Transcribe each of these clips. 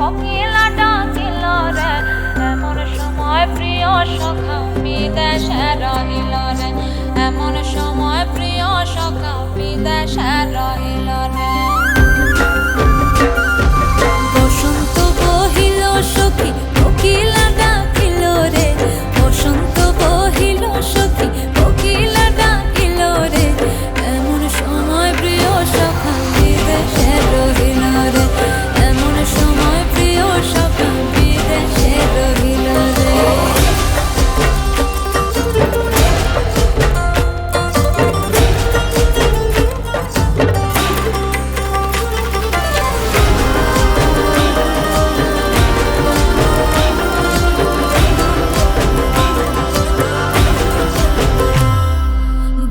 কোকিলা ডাকিল রে, এমন সময় প্রিয় সখা বিদেশে রহিল রে, এমন সময় প্রিয় সখা বিদেশে রহিল রে। বসন্ত বহিল সখী কোকিলা ডাকিল রে, বসন্ত বহিল সখী কোকিলা ডাকিল রে, এমন সময় প্রিয় সখা বিদেশে রহিল রে, এমন সময় প্রিয় সখা বিদেশে রহিল রে।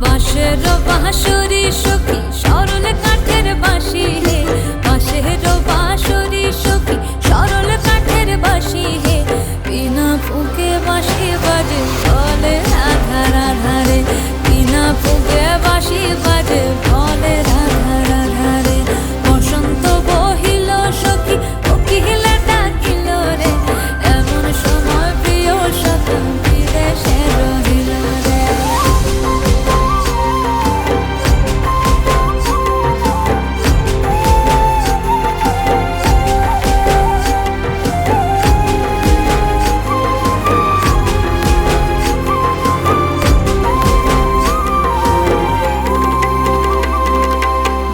বাঁশের বাঁশরি সখী সরল কাঠের বাঁশি হে, বাঁশের বাঁশরি সখী সরল কাঠের বাঁশি হে, বিনা ফুঁকে বাঁশি বাজে বলে রাধার আধারে, বিনা ফুঁকে বাঁশি বাজে বলে রাধার আধারে। বসন্ত বহিল সখী কোকিলা ডাকিল রে, এমন সময় প্রিয় সখা বিদেশে রহিল রে।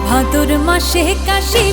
ভাদর মাসে কাশি